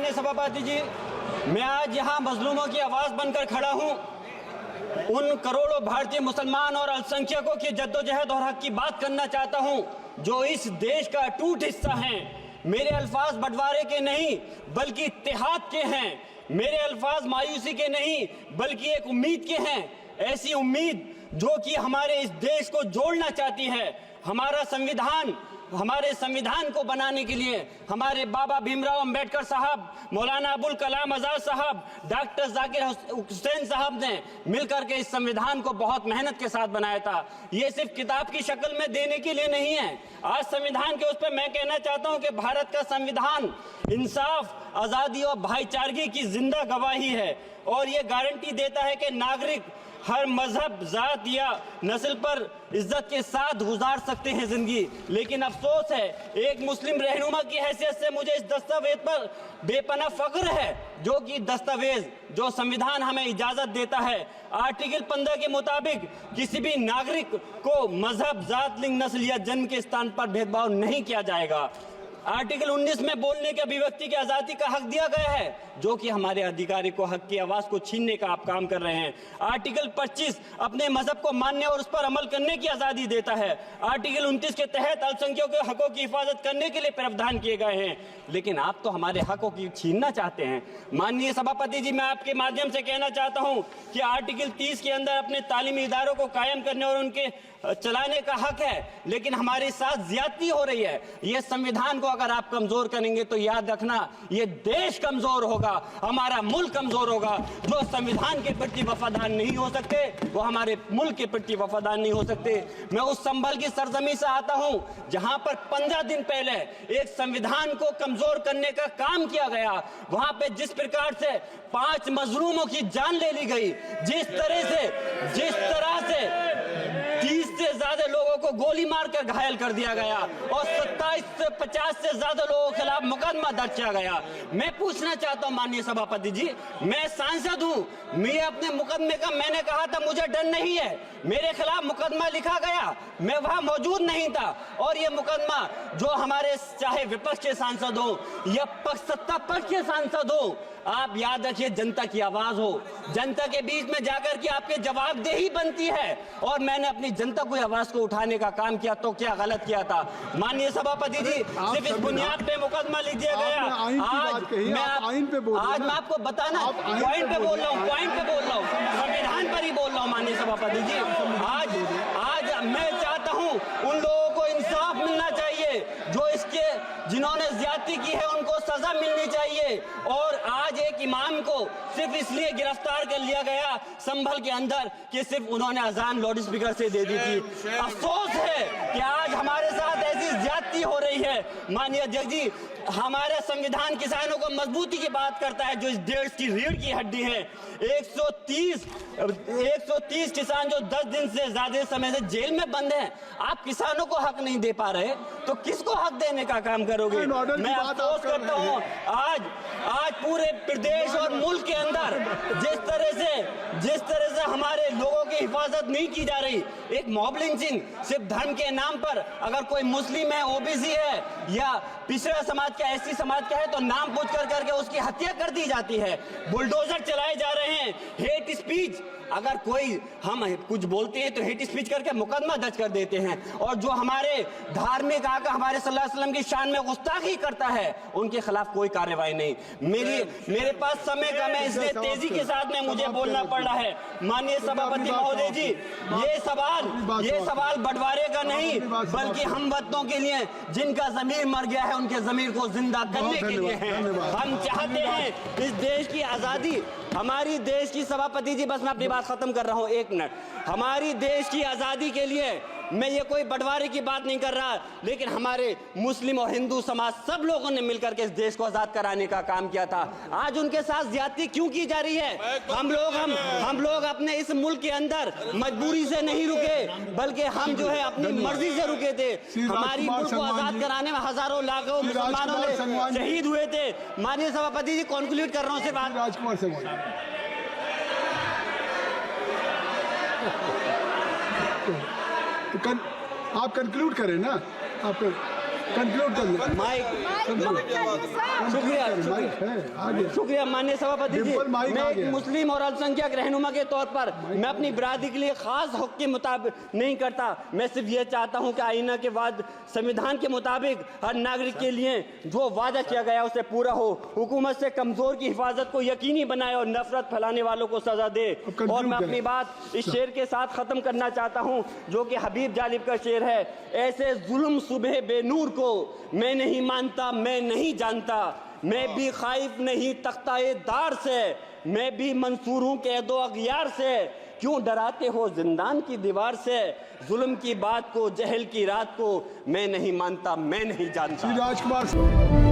माननीय सभापति जी, मैं आज यहाँ मजलूमों की आवाज़ बनकर खड़ा हूँ। उन करोड़ों भारतीय मुसलमान और अल्पसंख्यकों की जद्दोजहद और हक की बात करना चाहता हूँ जो इस देश का अटूट हिस्सा हैं। मेरे अल्फाज बंटवारे के नहीं बल्कि इत्तेहाद के हैं। मेरे अल्फाज मायूसी के नहीं बल्कि एक उम्मीद के हैं, ऐसी उम्मीद जो कि हमारे इस देश को जोड़ना चाहती है। हमारे संविधान को बनाने के लिए हमारे बाबा भीमराव अंबेडकर साहब, मौलाना अबुल कलाम आजाद साहब, डॉक्टर जाकिर हुसैन साहब ने मिलकर के इस संविधान को बहुत मेहनत के साथ बनाया था। ये सिर्फ किताब की शक्ल में देने के लिए नहीं है। आज संविधान के उस पर मैं कहना चाहता हूं कि भारत का संविधान इंसाफ, आज़ादी और भाईचारगी की जिंदा गवाही है और ये गारंटी देता है कि नागरिक हर मजहब, जात या नस्ल पर इज्जत के साथ गुजार सकते हैं जिंदगी। लेकिन अफसोस है, एक मुस्लिम रहनुमा की हैसियत से मुझे इस दस्तावेज पर बेपनाह फख्र है जो कि दस्तावेज जो संविधान हमें इजाजत देता है। आर्टिकल 15 के मुताबिक किसी भी नागरिक को मजहब, जात, लिंग, नस्ल या जन्म के स्थान पर भेदभाव नहीं किया जाएगा। आर्टिकल 19 में बोलने के अभिव्यक्ति की आज़ादी का हक दिया गया है जो कि हमारे अधिकारी को हक की आवाज़ को छीनने का आप काम कर रहे हैं। आर्टिकल 25 अपने मजहब को मानने और उस पर अमल करने की आज़ादी देता है। आर्टिकल 29 के तहत अल्पसंख्यकों के हकों की हिफाजत करने के लिए प्रावधान किए गए हैं, लेकिन आप तो हमारे हकों की छीनना चाहते हैं। माननीय सभापति जी, मैं आपके माध्यम से कहना चाहता हूं कि आर्टिकल 30 के अंदर अपने तालीमी इदारों को कायम करने और उनके चलाने का हक है, लेकिन हमारे साथ ज्यादती हो रही है। ये संविधान को अगर आप कमजोर करेंगे तो याद रखना ये देश कमजोर होगा, हमारा मुल्क कमजोर होगा। जो संविधान के प्रति वफादार नहीं हो सकते वो हमारे मुल्क के प्रति वफादार नहीं हो सकते। मैं उस संभल की सरजमी से आता हूं जहां पर 15 दिन पहले एक संविधान को कमजोर करने का काम किया गया। वहां पे जिस प्रकार से 5 मजलूमों की जान ले ली गई, जिस तरह से 30 से ज्यादा लोगों को गोली मारकर घायल कर दिया गया और 27 से 50 से ज्यादा लोगों के खिलाफ मुकदमा दर्ज किया गया। मैं पूछना चाहता हूं माननीय सभापति जी, मैं सांसद हूं, मैं अपने मुकदमे का मैंने कहा था मुझे डर नहीं है, मेरे खिलाफ मुकदमा लिखा गया, मैं वहां मौजूद नहीं था और ये मुकदमा जो हमारे चाहे विपक्ष के सांसद हो या सत्ता पक्ष के सांसद हो, आप याद रखिए जनता की आवाज हो, जनता के बीच में जाकर के आपके जवाबदेही बनती है और मैंने अपनी जनता की आवाज को उठाने का काम किया तो क्या गलत किया था। माननीय सभापति जी, सिर्फ इस बुनियाद पे मुकदमा लिख दिया गया। आज मैं आपको बताना पॉइंट पे बोल रहा हूँ, संविधान पर ही बोल रहा हूँ। माननीय सभापति जी, आज मैं चाहता हूँ उन लोगों को इंसाफ मिलना चाहिए जो जिन्होंने ज्यादती की है, उनको सजा मिलनी चाहिए। और आज एक इमाम को सिर्फ इसलिए गिरफ्तार कर लिया गया संभल के अंदर कि सिर्फ उन्होंने अजान लाउड स्पीकर से दे दी थी। अफसोस है कि आज हमारे साथ ऐसी ज्यादती हो रही है। माननीय अध्यक्ष जी, हमारा संविधान किसानों को मजबूती की बात करता है जो इस देश की रीढ़ की हड्डी है। 130 किसान जो 10 दिन से ज्यादा समय से जेल में बंद हैं, आप किसानों को हक नहीं दे पा रहे तो किसको हक देने का काम करोगे। मैं अफसोस करता हूँ आज पूरे प्रदेश और मुल्क के अंदर जिस तरह से हमारे लोगों की हिफाजत नहीं की जा रही। एक मॉब लिंचिंग सिर्फ धर्म के नाम पर, अगर कोई मुस्लिम है, ओबीसी है या पिछड़ा समाज का, एससी समाज का है तो नाम पूछ करके उसकी हत्या कर दी जाती है। बुलडोजर चलाए जा रहे हैं। हेट स्पीच, अगर कोई हम कुछ बोलते हैं तो हेट स्पीच करके मुकदमा दर्ज कर देते हैं और जो हमारे धार्मिक आका हमारे सल्लल्लाहु अलैहि वसल्लम की शान में गुस्ताखी करता है उनके खिलाफ कोई कार्रवाई नहीं। मेरे पास समय कम है इसलिए तेजी के साथ में मुझे बोलना पड़ रहा है। माननीय सभापति महोदय जी, ये सवाल बंटवारे का नहीं बल्कि हम वतनों के लिए जिनका जमीर मर गया है उनके जमीर को जिंदा करने के लिए है। हम चाहते हैं इस देश की आजादी, हमारी देश की सभापति जी, बस मैं अपनी बात खत्म कर रहा हूं, 1 मिनट। हमारी देश की आजादी के लिए मैं ये कोई बंटवारे की बात नहीं कर रहा, लेकिन हमारे मुस्लिम और हिंदू समाज सब लोगों ने मिलकर के इस देश को आजाद कराने का काम किया था। आज उनके साथ ज्यादती क्यों की जा रही है? हम लोग अपने इस मुल्क के अंदर मजबूरी से नहीं रुके बल्कि हम जो है अपनी मर्जी से रुके थे। हमारी मुल्क को आजाद कराने में हजारों लाखों मुसलमानों ने शहीद हुए थे। माननीय सभापति जी, कंक्लूड कर रहा हूँ, सिर्फ राजकुमार से आप कंक्लूड करें ना। आप कंक्लूड कर लिया। माइक शुक्रिया शुक्रिया माननीय सभापति जी। डिम्पल माइक मैं आ एक गया। मुस्लिम और अल्पसंख्यक रहनुमा के तौर पर मैं अपनी बिरादरी के लिए खास हक के मुताबिक नहीं करता। मैं सिर्फ ये चाहता हूं कि आईना के बाद संविधान के मुताबिक हर नागरिक के लिए जो वादा किया गया उसे पूरा हो, हुकूमत से कमजोर की हिफाजत को यकीनी बनाए और नफरत फैलाने वालों को सजा दे। और मैं अपनी बात इस शेर के साथ खत्म करना चाहता हूं जो कि हबीब जालिब का शेर है। ऐसे जुल्म सुबह बेनूर को मैं नहीं मानता, मैं नहीं जानता, मैं भी खाइफ नहीं तख्ताए दार से, मैं भी मंसूर हूं कैदो अगयार से, क्यों डराते हो जिंदान की दीवार से, जुल्म की बात को जहल की रात को मैं नहीं मानता, मैं नहीं जानता। श्री राजकुमार